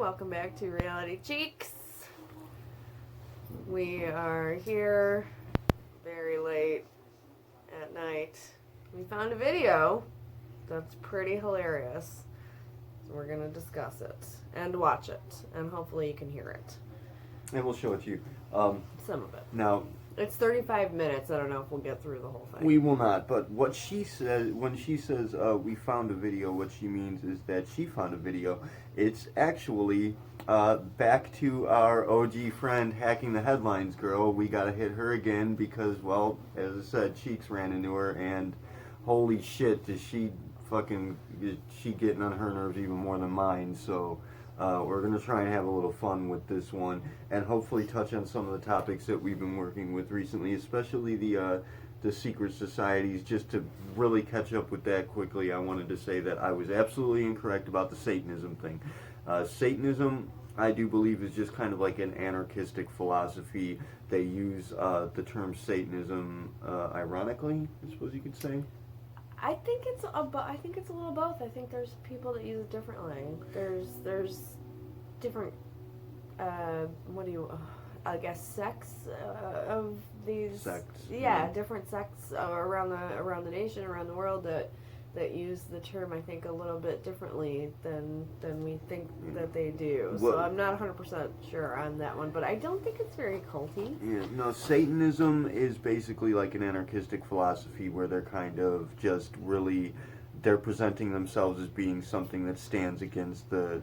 welcome back to Sweetycheeks. We are here very late at night. We found a video that's pretty hilarious, so we're going to discuss it and watch it, and hopefully you can hear it. And we'll show it to you. Some of it. Now, it's 35 minutes. I don't know if we'll get through the whole thing. We will not, but what she says, when she says we found a video, what she means is that she found a video. It's actually back to our OG friend Hacking the Headlines girl. We gotta hit her again because, well, as I said, Cheeks ran into her, and holy shit, is she getting on her nerves even more than mine, so... we're going to try and have a little fun with this one and hopefully touch on some of the topics that we've been working with recently, especially the secret societies. Just to really catch up with that quickly, I wanted to say that I was absolutely incorrect about the Satanism thing. Satanism, I do believe, is just kind of like an anarchistic philosophy. They use the term Satanism ironically, I suppose you could say. I think it's a little both. I think there's people that use it differently. There's different I guess sects of these sects. Yeah, different sects around the nation, around the world that use the term, I think, a little bit differently than we think that they do. So I'm not 100% sure on that one, but I don't think it's very culty. Yeah, no, Satanism is basically like an anarchistic philosophy where they're kind of just really, they're presenting themselves as being something that stands against the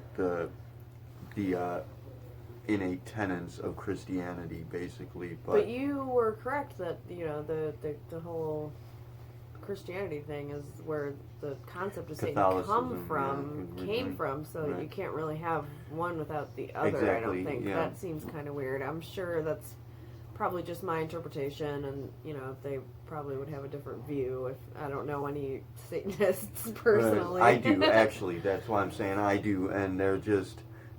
innate tenets of Christianity, basically. But you were correct that, you know, the whole Christianity thing is where the concept of Satan came from, so right. You can't really have one without the other. Exactly, I don't think. Yeah. That seems kind of weird. I'm sure that's probably just my interpretation, and, you know, they probably would have a different view if I don't know any Satanists personally. I do, actually. That's why I'm saying I do, and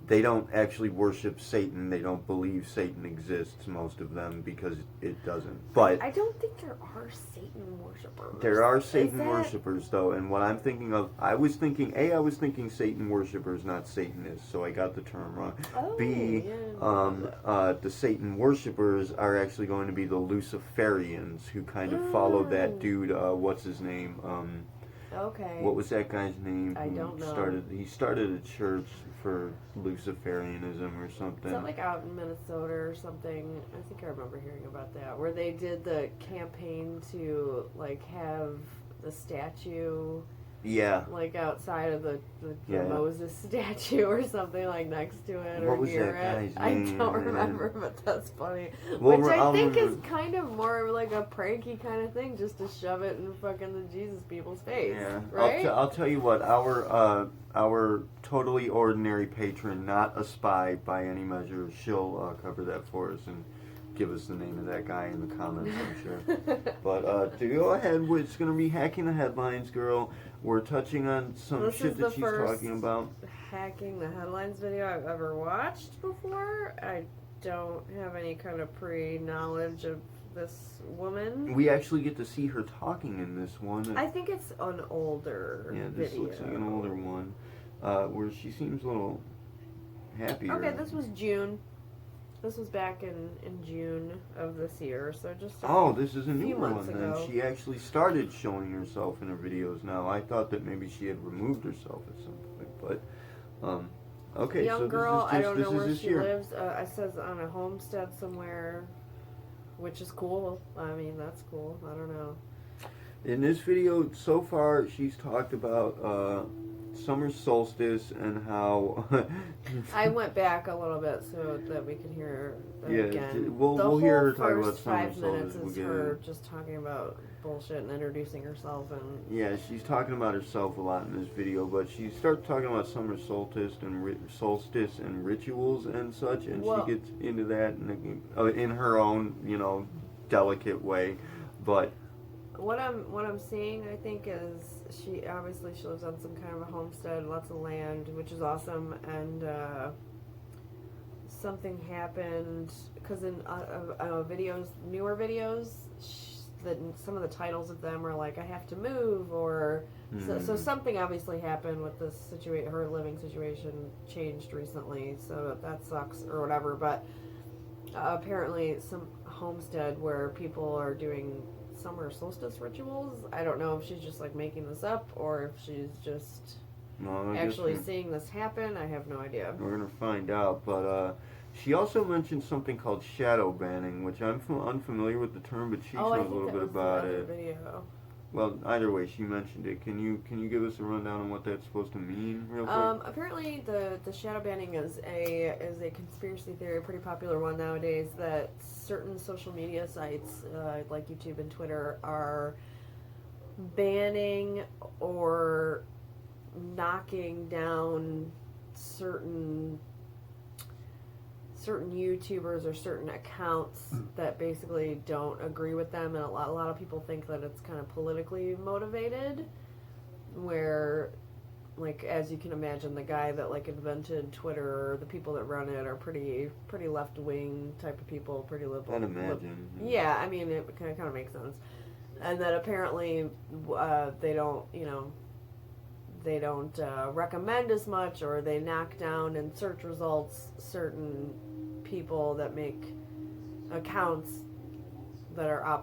they don't actually worship Satan. They don't believe Satan exists, most of them, because it doesn't. But I don't think there are Satan worshippers. There are Satan worshippers, though, and what I'm thinking of, I was thinking Satan worshippers, not Satanists, so I got the term wrong. Oh, B, the Satan worshippers are actually going to be the Luciferians, who kind of follow that dude, what's his name? Okay. What was that guy's name? I don't know. He started a church for Luciferianism or something. Is that like out in Minnesota or something? I think I remember hearing about that, where they did the campaign to like have the statue, like outside of the Moses statue or something, like next to it or near it. I don't remember, but that's funny. Well, which I think is kind of more like a pranky kind of thing, just to shove it in fucking the Jesus people's face. Yeah, right. I'll tell you what, our totally ordinary patron, not a spy by any measure, she'll cover that for us and give us the name of that guy in the comments, I'm sure. But to go ahead, it's going to be Hacking the Headlines girl. We're touching on some shit that she's talking about. Hacking the Headlines video I've ever watched before. I don't have any kind of pre-knowledge of this woman. We actually get to see her talking in this one. I think it's an older video. This looks like an older one, where she seems a little happier. Okay, this was June. This was back in June of this year, so just this is a newer one then. She actually started showing herself in her videos now. I thought that maybe she had removed herself at some point, but okay. Young so girl, this is I don't know where she lives. It says on a homestead somewhere, which is cool. I mean, that's cool. I don't know. In this video, so far, she's talked about summer solstice and how I went back a little bit so that we could hear her again. We'll hear her talk about summer solstice. 5 minutes is her just talking about bullshit and introducing herself, and she's talking about herself a lot in this video, but she starts talking about summer solstice and rituals and such, and she gets into that in her own, you know, delicate way, but what I'm seeing, I think, is she lives on some kind of a homestead, lots of land, which is awesome, and something happened because in newer videos, some of the titles of them are like, I have to move, or so something obviously happened with this situation. Her living situation changed recently, so that sucks or whatever. But apparently some homestead where people are doing summer solstice rituals. I don't know if she's just like making this up or if she's just actually seeing this happen. I have no idea. We're gonna find out, but she also mentioned something called shadow banning, which I'm unfamiliar with the term, but she knows a little bit about it. Video. Well, either way, she mentioned it. Can you give us a rundown on what that's supposed to mean, real quick? Apparently, the shadow banning is a conspiracy theory, a pretty popular one nowadays. That certain social media sites like YouTube and Twitter are banning or knocking down certain YouTubers or certain accounts that basically don't agree with them, and a lot of people think that it's kind of politically motivated, where, like, as you can imagine, the guy that like invented Twitter, or the people that run it are pretty left wing type of people, pretty liberal. I'd imagine. Yeah, I mean it kind of makes sense, and that apparently they don't, they don't recommend as much, or they knock down in search results certain people that make accounts that are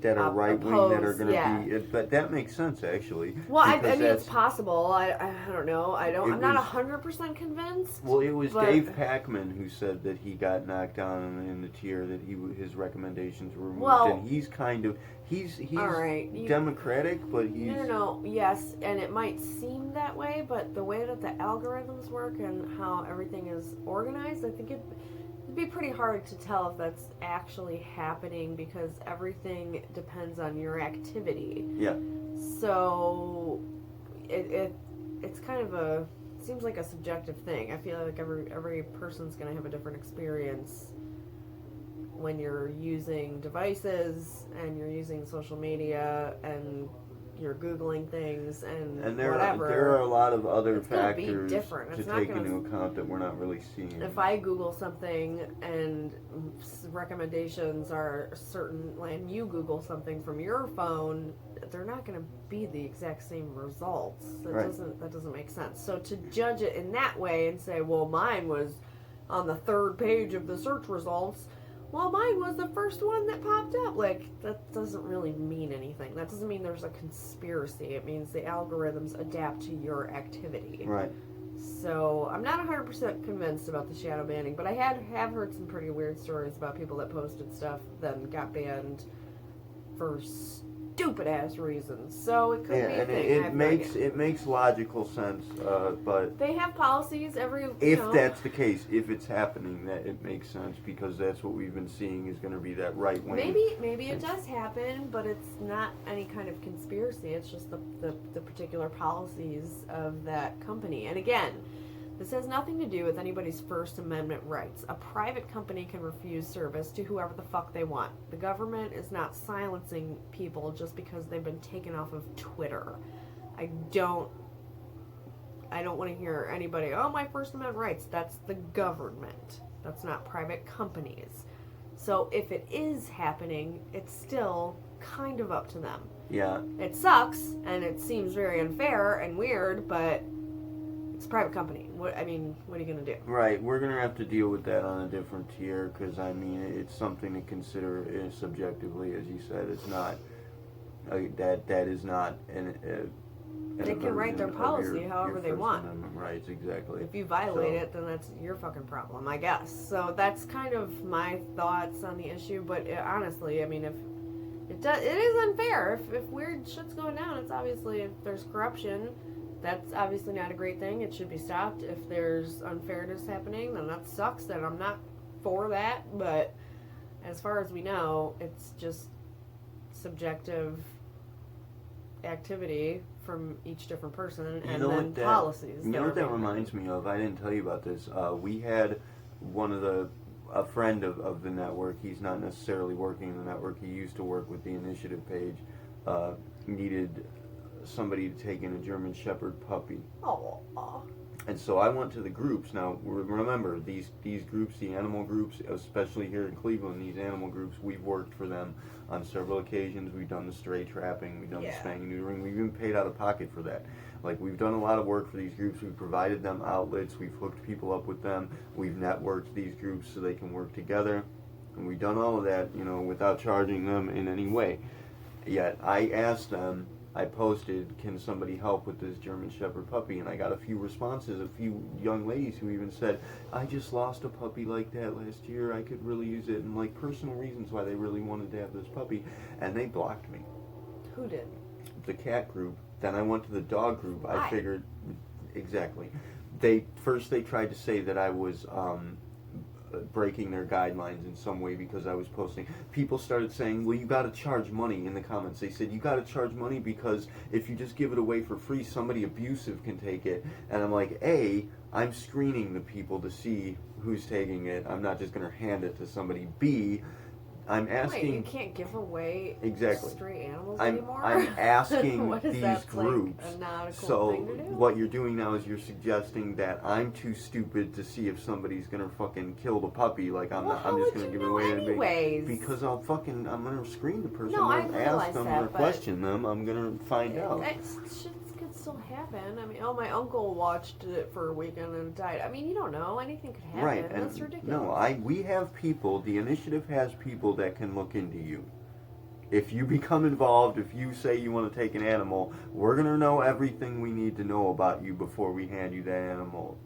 that are right wing, that are going to be. But that makes sense, actually. Well, I mean, it's possible. I don't know. I'm not 100% convinced. Well, it was Dave Packman who said that he got knocked down in the tier, that his recommendations were removed, and he's kind of he's all right. Democratic, but he's no, yes, and it might seem that way, but the way that the algorithms work and how everything is organized, I think it'd be pretty hard to tell if that's actually happening, because everything depends on your activity. Yeah. So it's kind of seems like a subjective thing. I feel like every person's going to have a different experience when you're using devices and you're using social media and you're Googling things and whatever. There are a lot of other factors to take into account that we're not really seeing. If I Google something and recommendations are certain, and you Google something from your phone, they're not going to be the exact same results. That doesn't make sense. So to judge it in that way and say, well, mine was on the third page of the search results, well, mine was the first one that popped up. Like, that doesn't really mean anything. That doesn't mean there's a conspiracy. It means the algorithms adapt to your activity. Right. So, I'm not 100% convinced about the shadow banning, but I have heard some pretty weird stories about people that posted stuff, then got banned for stupid-ass reasons. So, it could be a thing. It makes logical sense, but they have policies that's the case, if it's happening, that it makes sense, because that's what we've been seeing is going to be that right wing. Maybe it does happen, but it's not any kind of conspiracy. It's just the particular policies of that company. And again, this has nothing to do with anybody's First Amendment rights. A private company can refuse service to whoever the fuck they want. The government is not silencing people just because they've been taken off of Twitter. I don't want to hear anybody, oh, my First Amendment rights. That's the government. That's not private companies. So if it is happening, it's still kind of up to them. Yeah. It sucks, and it seems very unfair and weird, but it's a private company. What are you going to do? Right. We're going to have to deal with that on a different tier, because, I mean, it's something to consider subjectively, as you said. It's not, that is not they can write their policy however they want. Rights, exactly. If you violate it, then that's your fucking problem, I guess. So that's kind of my thoughts on the issue. But honestly, I mean, if it is unfair. If weird shit's going down, it's obviously, if there's corruption, that's obviously not a great thing. It should be stopped. If there's unfairness happening, then that sucks. Then I'm not for that. But as far as we know, it's just subjective activity from each different person, and then policies. You know what that reminds me of? I didn't tell you about this. We had a friend of the network. He's not necessarily working in the network. He used to work with the initiative page. Needed somebody to take in a German Shepherd puppy. Oh. And so I went to the groups. Now, remember, these groups, the animal groups, especially here in Cleveland, these animal groups, we've worked for them on several occasions. We've done the stray trapping, we've done the spanking and neutering. We've even paid out of pocket for that. Like, we've done a lot of work for these groups. We've provided them outlets. We've hooked people up with them. We've networked these groups so they can work together. And we've done all of that, you know, without charging them in any way. Yet, I asked them, I posted, can somebody help with this German Shepherd puppy? And I got a few responses, a few young ladies who even said, I just lost a puppy like that last year. I could really use it. And like personal reasons why they really wanted to have this puppy. And they blocked me. Who did? The cat group. Then I went to the dog group. Why? I figured, exactly. First they tried to say that I was breaking their guidelines in some way because I was posting. People started saying, well, you got to charge money in the comments. They said, you got to charge money because if you just give it away for free, somebody abusive can take it. And I'm like, A, I'm screening the people to see who's taking it. I'm not just going to hand it to somebody. B, I'm asking... Wait, you can't give away stray animals anymore? I'm asking what is these that, groups. Like a not a cool So thing to do? what you're doing now is you're suggesting that I'm too stupid to see if somebody's gonna fucking kill the puppy. Like I'm just gonna give it away anyways? because I'm gonna screen the person. No, I'm I gonna ask realize them that, or question them. I'm gonna find out. Shit could still happen. I mean, my uncle watched it for a weekend and died. I mean, you don't know. Anything could happen. Right, and that's ridiculous. no, we have people. The initiative has people that can look into you. If you become involved, if you say you want to take an animal, we're going to know everything we need to know about you before we hand you that animal.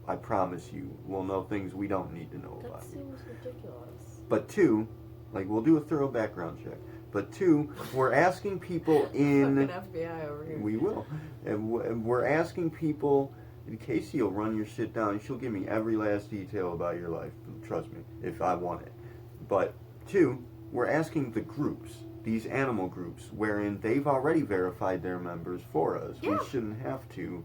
I promise you. We'll know things we don't need to know about you. That seems ridiculous. But two, like we'll do a thorough background check. But two, we're asking people in... Fucking FBI over here. We will. And we're asking people... Casey will run your shit down. She'll give me every last detail about your life. Trust me, if I want it. But two, we're asking the groups, these animal groups, wherein they've already verified their members for us. Yeah. We shouldn't have to.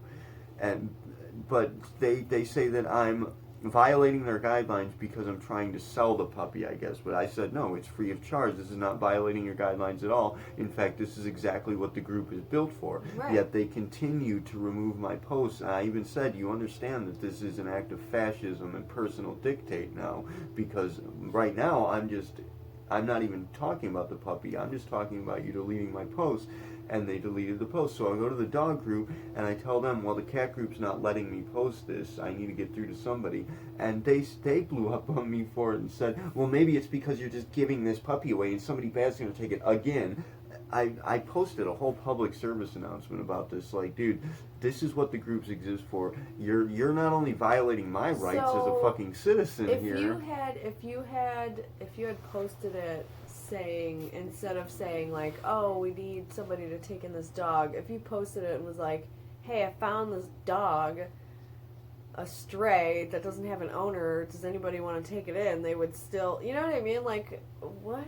But they say that I'm violating their guidelines because I'm trying to sell the puppy, I guess. But I said, no, it's free of charge. This is not violating your guidelines at all. In fact, this is exactly what the group is built for. Right. Yet they continue to remove my posts. And I even said, you understand that this is an act of fascism and personal dictate now. Because right now, I'm not even talking about the puppy. I'm just talking about you deleting my post. And they deleted the post. So I go to the dog group and I tell them, well, the cat group's not letting me post this. I need to get through to somebody. And they blew up on me for it and said, well, maybe it's because you're just giving this puppy away and somebody bad's going to take it again. I posted a whole public service announcement about this. Like, dude, this is what the groups exist for. You're not only violating my rights as a fucking citizen here. If you had posted it saying, instead of saying like, oh, we need somebody to take in this dog, if you posted it and was like, hey, I found this dog, a stray that doesn't have an owner, does anybody want to take it in? They would still, you know what I mean? Like, what?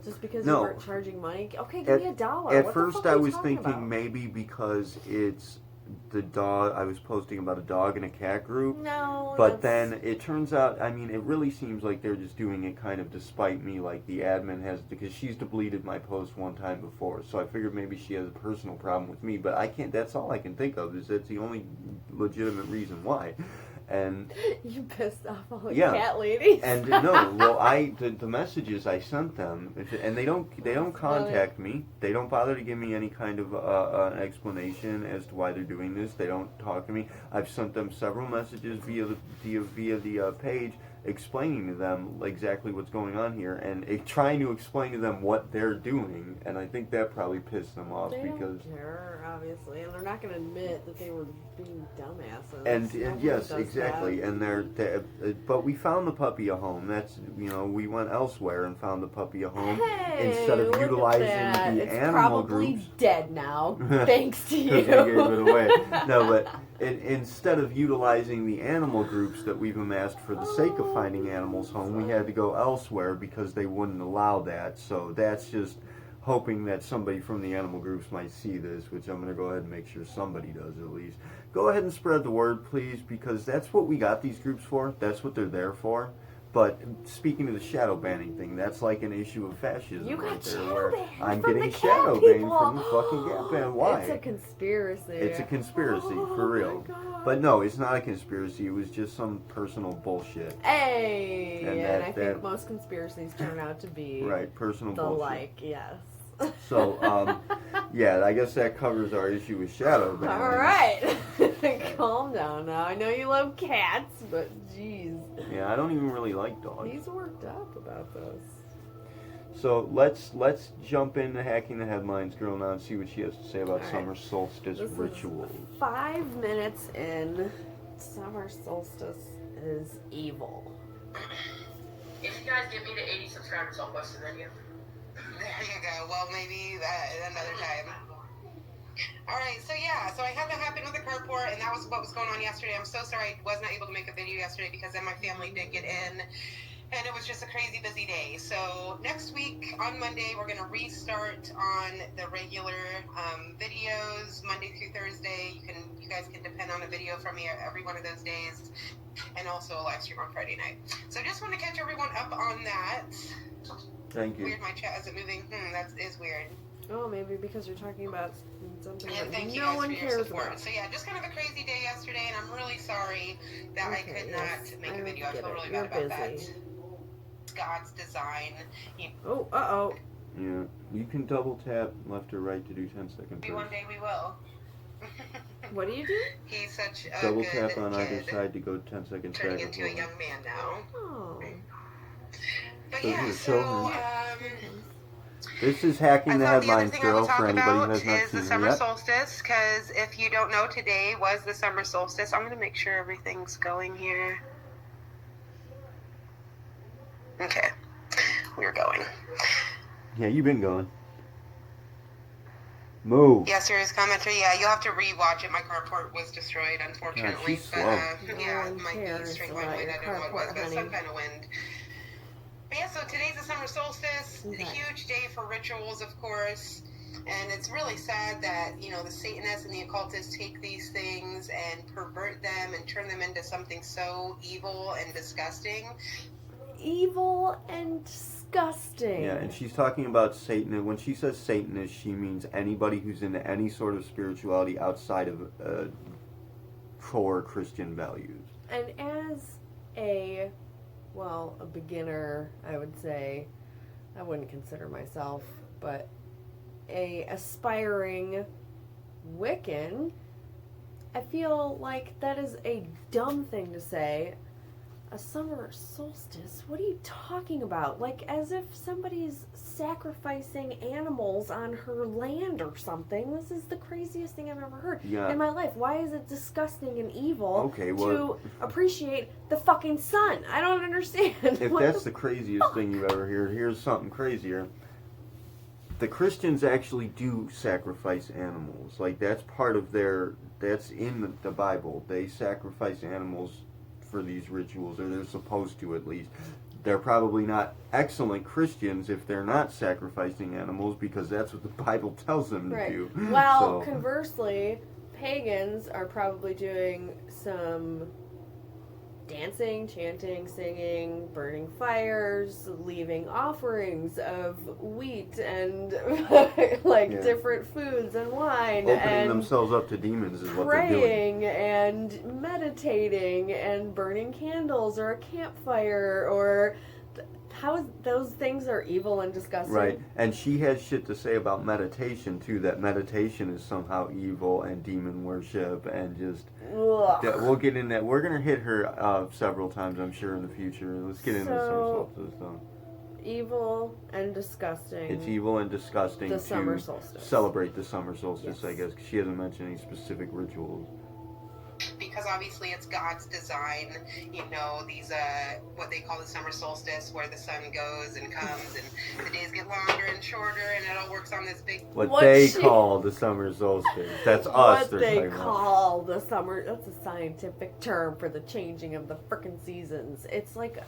Just because you weren't charging money? Okay, give me $1. At what first the fuck I are you was talking thinking about? maybe because it's the dog, I was posting about a dog and a cat group. No, but then it turns out, I mean, it really seems like they're just doing it kind of despite me, like the admin has, because she's deleted my post one time before, so I figured maybe she has a personal problem with me, but I can't, that's all I can think of, is that's the only legitimate reason why. And you pissed off all the cat ladies. And no, well, the messages I sent them, and they don't contact me. They don't bother to give me any kind of an explanation as to why they're doing this. They don't talk to me. I've sent them several messages via the page, explaining to them exactly what's going on here and trying to explain to them what they're doing. And I think that probably pissed them off they because don't care, obviously, and they're not going to admit that they were being dumbasses. And yes, exactly. And but we found the puppy a home. That's, we went elsewhere and found the puppy a home instead of utilizing the it's animal probably groups. Dead now, thanks to you. Because they gave it away. No, but instead of utilizing the animal groups that we've amassed for the sake of finding animals home, we had to go elsewhere because they wouldn't allow that. So that's just hoping that somebody from the animal groups might see this, which I'm going to go ahead and make sure somebody does at least. Go ahead and spread the word, please, because that's what we got these groups for. That's what they're there for. But speaking of the shadow banning thing, that's like an issue of fascism. You got right there, shadow where banned I'm from getting the shadow cat banned people. from the fucking cat ban. Why? It's a conspiracy. It's a conspiracy, for real. But no, it's not a conspiracy. It was just some personal bullshit. Hey! And I think that, most conspiracies turn out to be right, personal the bullshit. like, yes. So, yeah, I guess that covers our issue with shadow banning. Alright. Calm down now. I know you love cats, but jeez. Yeah, I don't even really like dogs. He's worked up about this. So let's jump into hacking the headlines, girl, now and see what she has to say about summer solstice rituals. 5 minutes in, summer solstice is evil. If you guys get me to 80 subscribers, I'll post a video. There you go. Well, maybe another time. Alright, so yeah, so I had that happen with the carport, and that was what was going on yesterday. I'm so sorry I was not able to make a video yesterday because then my family did get in, and it was just a crazy busy day. So next week on Monday, we're going to restart on the regular videos, Monday through Thursday. You guys can depend on a video from me every one of those days, and also a live stream on Friday night. So just want to catch everyone up on that. Thank you. Weird, my chat isn't moving. That is weird. Oh, maybe because you're talking about something And that thank you no guys one for your cares support. about. So yeah, just kind of a crazy day yesterday, and I'm really sorry that I could not make a video. I feel really bad about that. It's God's design. Oh, uh-oh. Yeah, you can double tap left or right to do 10-second Maybe one day we will. What do you do? He's such a double good tap on kid, either side to go 10 seconds back. turning into a young man now. Oh. But So yeah, here, so show her. This is hacking the headlines, girl, for anybody who has not is the seen it summer yet. solstice, because if you don't know, today was the summer solstice. I'm going to make sure everything's going here. Okay, we're going. Yeah, you've been going. Move. Yeah, serious commenter. Yeah, you'll have to rewatch it. My carport was destroyed, unfortunately. she's but slow. yeah, No it one might be cares straight line about wind. your I don't know what it was, carport, but honey. some kind of wind. But yeah, so today's the summer solstice. Okay. A huge day for rituals, of course. And it's really sad that, the Satanists and the occultists take these things and pervert them and turn them into something so evil and disgusting. Evil and disgusting. Yeah, and she's talking about Satan. When she says Satanist, she means anybody who's into any sort of spirituality outside of core Christian values. And as a beginner, I would say, I wouldn't consider myself, but a aspiring Wiccan, I feel like that is a dumb thing to say. A summer solstice? What are you talking about? Like, as if somebody's sacrificing animals on her land or something. This is the craziest thing I've ever heard in my life. Why is it disgusting and evil to appreciate the fucking sun? I don't understand. If that's the craziest thing you ever heard, here's something crazier. The Christians actually do sacrifice animals. Like, that's part of that's in the Bible. They sacrifice animals for these rituals, or they're supposed to, at least. They're probably not excellent Christians if they're not sacrificing animals, because that's what the Bible tells them to do. Well, conversely, pagans are probably doing some dancing, chanting, singing, burning fires, leaving offerings of wheat and different foods and wine, opening and themselves up to demons is what they're doing. Praying and meditating and burning candles or a campfire, or how those things are evil and disgusting. Right, and she has shit to say about meditation too, that meditation is somehow evil and demon worship and just... We'll get in that. We're going to hit her several times, I'm sure, in the future. Let's get into the summer solstice, though. Evil and disgusting. It's evil and disgusting the to summer solstice. Celebrate the summer solstice, Yes. I guess, 'cause she hasn't mentioned any specific rituals. Because obviously it's God's design, these, what they call the summer solstice, where the sun goes and comes, and the days get longer and shorter, and it all works on this big... What they call the summer solstice. That's us. What they call the summer, that's a scientific term for the changing of the frickin' seasons. It's like,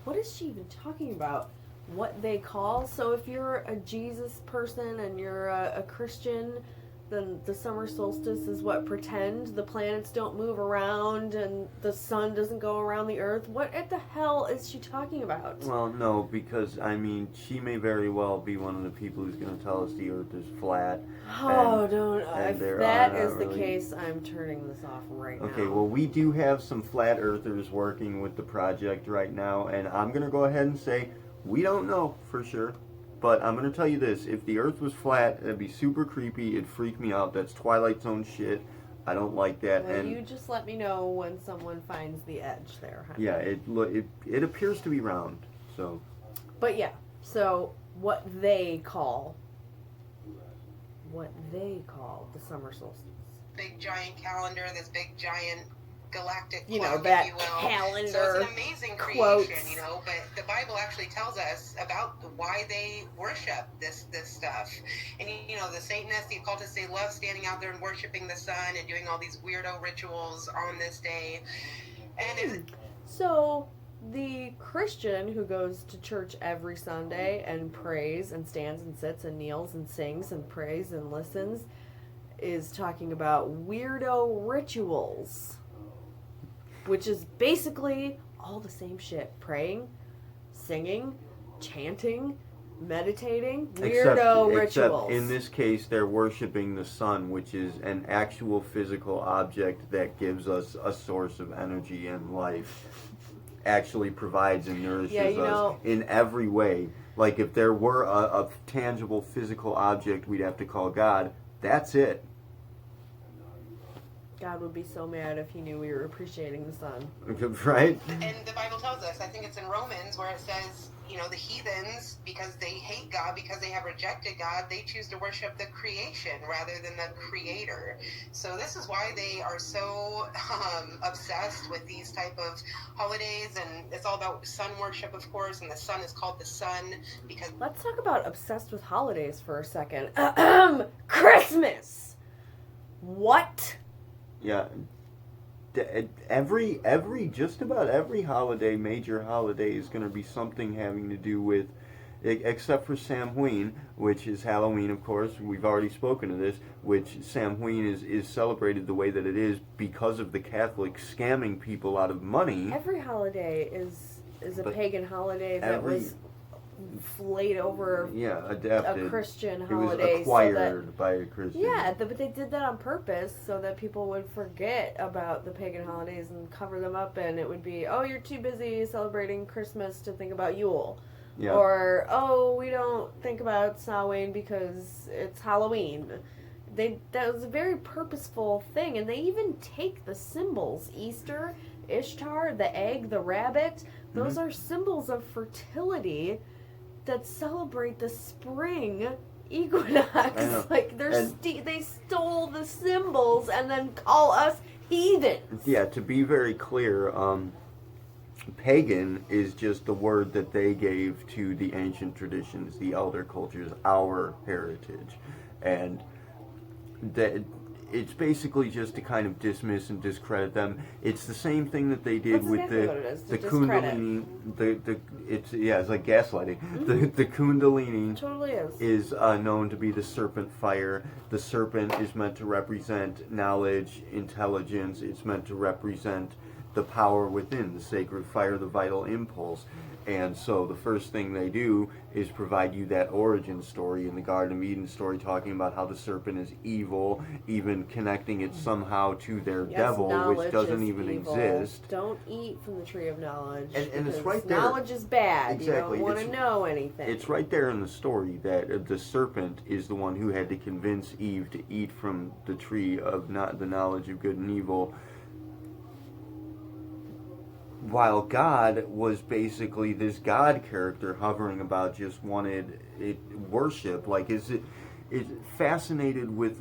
what is she even talking about? What they call? So if you're a Jesus person and you're a Christian, then the summer solstice is what? Pretend the planets don't move around and the sun doesn't go around the earth? What at the hell is she talking about? Well, no, because, I mean, she may very well be one of the people who's going to tell us the earth is flat. Oh, and, don't. and If that is the case, I'm turning this off right now. Okay, well, we do have some flat earthers working with the project right now, and I'm going to go ahead and say we don't know for sure. But I'm going to tell you this, if the earth was flat, it'd be super creepy, it'd freak me out. That's Twilight Zone shit. I don't like that. Well, and you just let me know when someone finds the edge there, honey. yeah, it appears to be round, so. But yeah, so what they call the summer solstice. Big giant calendar, this big giant galactic You clock, know, that if you will. calendar So it's an amazing quotes. creation, you know, but the Bible actually tells us about why they worship this stuff. And, you know, the Satanists, the occultists, they love standing out there and worshiping the sun and doing all these weirdo rituals on this day. And So the Christian who goes to church every Sunday and prays and stands and sits and kneels and sings and prays and listens is talking about weirdo rituals, which is basically all the same shit. Praying, singing, chanting, meditating, weirdo rituals. Except in this case, they're worshiping the sun, which is an actual physical object that gives us a source of energy and life. Actually provides and nourishes us in every way. Like if there were a tangible physical object we'd have to call God, that's it. God would be so mad if he knew we were appreciating the sun. Right? And the Bible tells us, I think it's in Romans, where it says, you know, the heathens, because they hate God, because they have rejected God, they choose to worship the creation rather than the creator. So this is why they are so obsessed with these type of holidays, and it's all about sun worship, of course, and the sun is called the sun because... Let's talk about obsessed with holidays for a second. Christmas! What? Yeah. Just about every holiday, major holiday, is going to be something having to do with, except for Samhain, which is Halloween, of course. We've already spoken of this, which Samhain is celebrated the way that it is because of the Catholics scamming people out of money. Every holiday is a pagan holiday that was flayed over adapted. A Christian holiday. It was acquired by a Christian. Yeah, but they did that on purpose so that people would forget about the pagan holidays and cover them up, and it would be, oh, you're too busy celebrating Christmas to think about Yule. Yeah. Or, oh, we don't think about Samhain because it's Halloween. That was a very purposeful thing, and they even take the symbols. Easter, Ishtar, the egg, the rabbit, those are symbols of fertility that celebrate the spring equinox. Like they stole the symbols and then call us heathens. Yeah, to be very clear, pagan is just the word that they gave to the ancient traditions, the elder cultures, our heritage, and that it's basically just to kind of dismiss and discredit them. It's the same thing that they did with the Kundalini. It's like gaslighting. Mm-hmm. The Kundalini totally is known to be the serpent fire. The serpent is meant to represent knowledge, intelligence. It's meant to represent the power within, the sacred fire, the vital impulse. And so the first thing they do is provide you that origin story in the Garden of Eden story, talking about how the serpent is evil, even connecting it somehow to their devil, which doesn't even exist. Don't eat from the tree of knowledge. And it's right there. Knowledge is bad. Exactly. You don't want to know anything. It's right there in the story that the serpent is the one who had to convince Eve to eat from the tree of not the knowledge of good and evil. While God was basically this God character hovering about, just wanted worship. Like, is fascinated with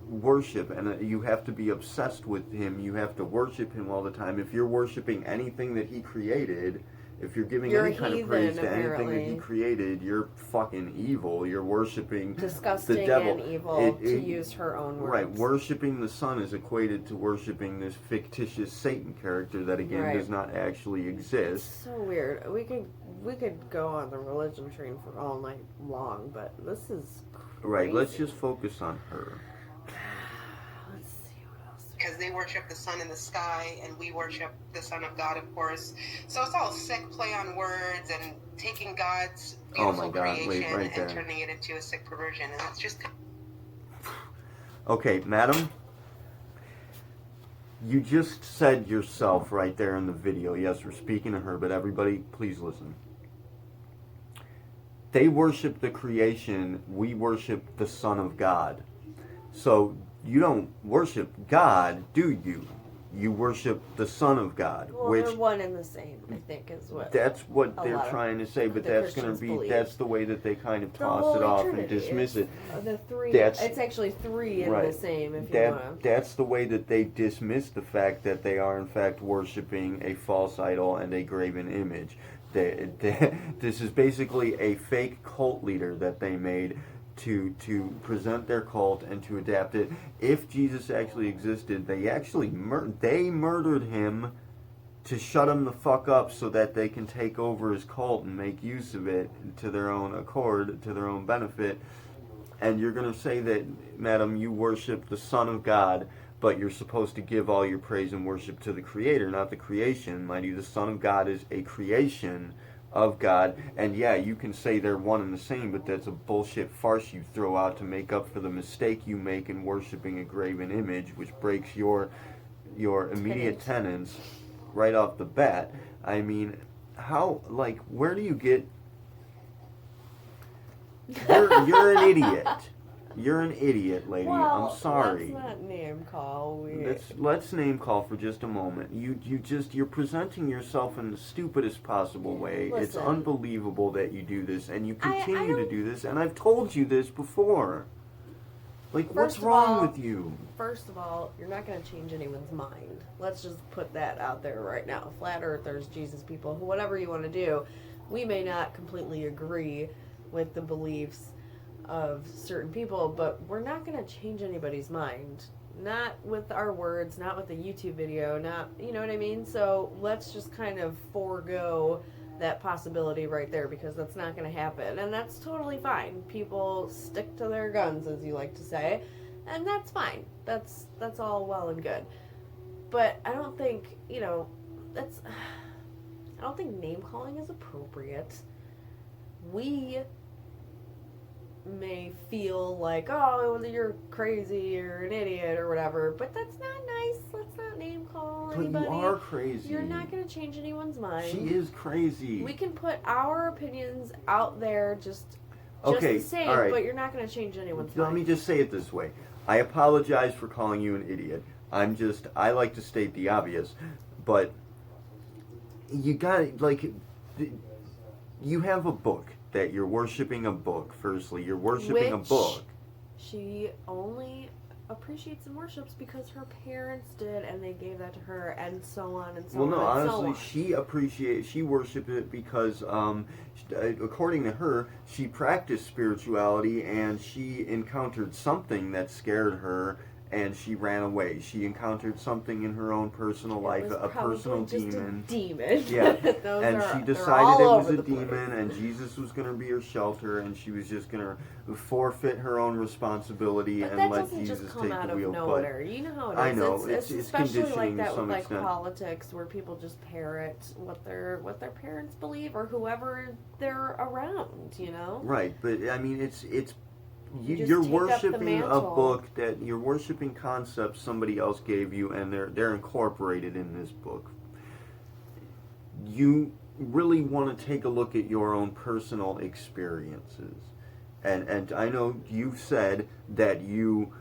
worship, and you have to be obsessed with him. You have to worship him all the time. If you're worshiping anything that he created, if you're giving any kind of praise to anything that he created, you're fucking evil. You're worshiping disgusting the devil. And evil, to use her own words. Right, worshiping the sun is equated to worshiping this fictitious Satan character that again does not actually exist. It's so weird. We could go on the religion train for all night long, but this is crazy. Right, let's just focus on her. because they worship the sun in the sky, and we worship the Son of God, of course. So it's all sick play on words and taking God's beautiful creation and turning it into a sick perversion, and that's just... Okay, madam, you just said yourself right there in the video, yes, we're speaking to her, but everybody, please listen. They worship the creation, we worship the Son of God. So you don't worship God, do you? You worship the Son of God. Well, which they're one and the same, I think, is what. That's what they're trying to say, but that's going to be, believe. That's the way that they kind of toss it off Trinity. and dismiss it. The three, it's actually three in the same, if you want to. That's the way that they dismiss the fact that they are, in fact, worshiping a false idol and a graven image. This is basically a fake cult leader that they made to present their cult and to adapt it. If Jesus actually existed, they murdered him to shut him the fuck up so that they can take over his cult and make use of it to their own accord, to their own benefit. And you're going to say that, madam, you worship the Son of God, but you're supposed to give all your praise and worship to the Creator, not the creation. Mind you, the Son of God is a creation of God, and yeah, you can say they're one and the same, but that's a bullshit farce you throw out to make up for the mistake you make in worshiping a graven image, which breaks your immediate tenets right off the bat. I mean, how, like, where do you get... You're an idiot. You're an idiot, lady. Well, I'm sorry. Let's not name call. Let's name call for just a moment. You're presenting yourself in the stupidest possible way. Listen, it's unbelievable that you do this, and you continue to do this. And I've told you this before. Like, what's wrong with you? First of all, you're not going to change anyone's mind. Let's just put that out there right now. Flat Earthers, Jesus people, whatever you want to do, we may not completely agree with the beliefs of certain people, but we're not going to change anybody's mind. Not with our words, not with a YouTube video, not, you know what I mean? So let's just kind of forego that possibility right there, because that's not going to happen. And that's totally fine. People stick to their guns, as you like to say, and that's fine. That's all well and good. But I don't think, I don't think name calling is appropriate. We may feel like, oh, you're crazy or an idiot or whatever, but that's not nice. Let's not name call anybody. But you are crazy. You're not going to change anyone's mind. She is crazy. We can put our opinions out there just the same, all right. But you're not going to change anyone's mind. Let me just say it this way. I apologize for calling you an idiot. I like to state the obvious, but you you have a book that you're worshiping a book. Firstly, you're worshiping a book. She only appreciates and worships because her parents did, and they gave that to her, and so on and so on. Well, no, honestly, she worshipped it because, according to her, she practiced spirituality, and she encountered something that scared her, and she ran away. She encountered something in her own personal life, a personal demon. A demon. Yeah, and she decided it was a demon, and Jesus was going to be her shelter, and she was just going to forfeit her own responsibility and let Jesus take the wheel. But you know how it is. I know it's especially conditioning like that to some with extent. Politics, where people just parrot what their parents believe or whoever they're around. Right, but I mean, it's. You're worshiping a book that you're worshiping concepts somebody else gave you, and they're incorporated in this book. You really want to take a look at your own personal experiences, and I know you've said that you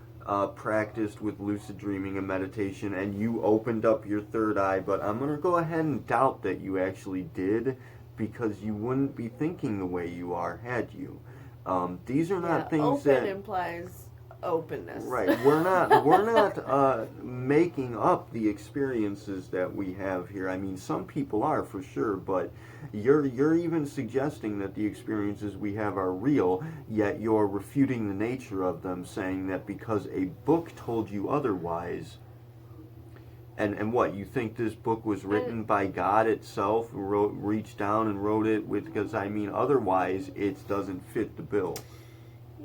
practiced with lucid dreaming and meditation, and you opened up your third eye. But I'm going to go ahead and doubt that you actually did, because you wouldn't be thinking the way you are had you. These are not things that implies openness. Right. We're not making up the experiences that we have here. I mean, some people are for sure, but you're even suggesting that the experiences we have are real, yet you're refuting the nature of them, saying that because a book told you otherwise. And what, you think this book was written by God itself, reached down and wrote it with, because I mean, otherwise it doesn't fit the bill.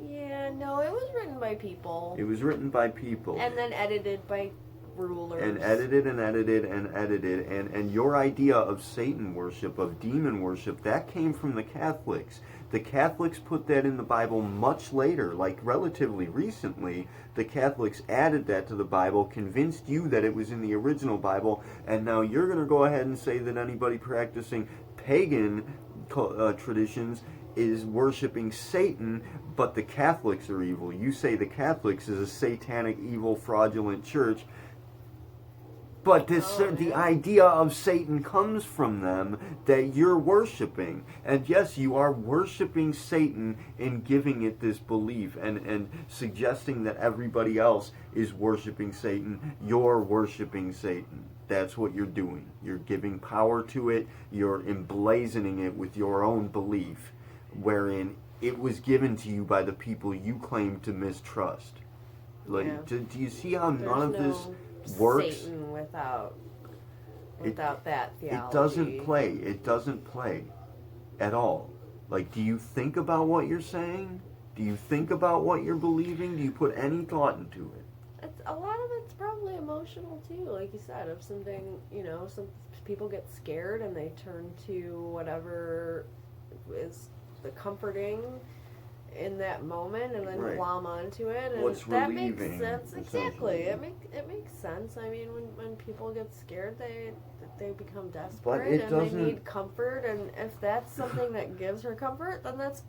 Yeah, no, it was written by people. It was written by people. And then edited by rulers. And edited and edited and edited. And your idea of Satan worship, of demon worship, that came from the Catholics. The Catholics put that in the Bible much later, like relatively recently. The Catholics added that to the Bible, convinced you that it was in the original Bible, and now you're going to go ahead and say that anybody practicing pagan traditions is worshiping Satan, but the Catholics are evil. You say the Catholics is a satanic, evil, fraudulent church, but the idea of Satan comes from them that you're worshiping. And yes, you are worshiping Satan in giving it this belief and suggesting that everybody else is worshiping Satan. You're worshiping Satan. That's what you're doing. You're giving power to it. You're emblazoning it with your own belief, wherein it was given to you by the people you claim to mistrust. Like, do you see how none of this works? Satan without that theology. It doesn't play. It doesn't play at all. Like, do you think about what you're saying? Do you think about what you're believing? Do you put any thought into it? A lot of it's probably emotional too, like you said. If something, some people get scared and they turn to whatever is the comforting in that moment, and then glom onto it, and what's that relieving, makes sense. Exactly, it makes sense. I mean, when people get scared, they become desperate and they need comfort, and if that's something that gives her comfort, then that's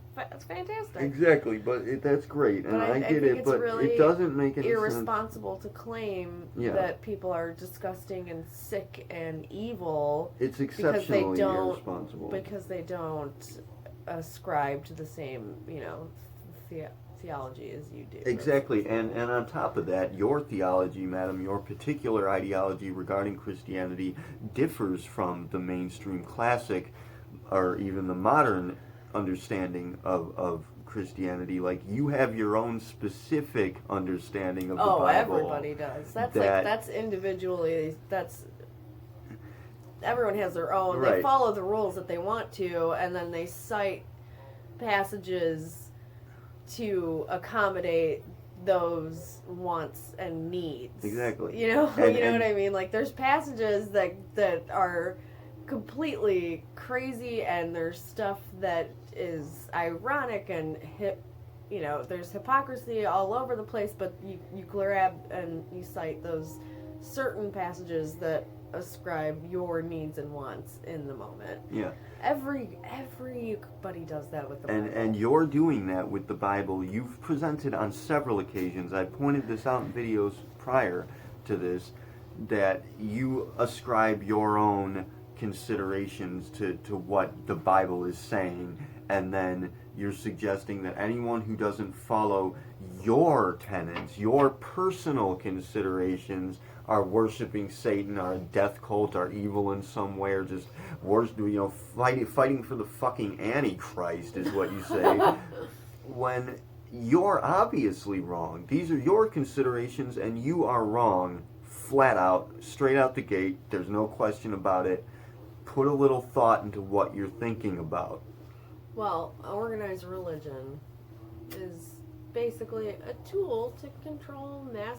fantastic. Exactly, but that's great, and I get it, but really it doesn't make any irresponsible to claim that people are disgusting and sick and evil. It's exceptionally irresponsible because they don't ascribe to the same, theology as you do. Exactly, and on top of that, your theology, madam, your particular ideology regarding Christianity differs from the mainstream classic or even the modern understanding of Christianity. Like, you have your own specific understanding of the Bible. Oh, everybody does. That's individually, everyone has their own. Right. They follow the rules that they want to, and then they cite passages to accommodate those wants and needs. Exactly. You know what I mean? Like, there's passages that are completely crazy, and there's stuff that is ironic and there's hypocrisy all over the place, but you grab and you cite those certain passages that ascribe your needs and wants in the moment. Yeah. Everybody does that with the Bible. And you're doing that with the Bible. You've presented on several occasions, I pointed this out in videos prior to this, that you ascribe your own considerations to what the Bible is saying, and then you're suggesting that anyone who doesn't follow your tenets, your personal considerations, are worshiping Satan, are a death cult, are evil in some way, or just fighting for the fucking Antichrist is what you say. When you're obviously wrong. These are your considerations, and you are wrong, flat out, straight out the gate. There's no question about it. Put a little thought into what you're thinking about. Well, organized religion is basically a tool to control mass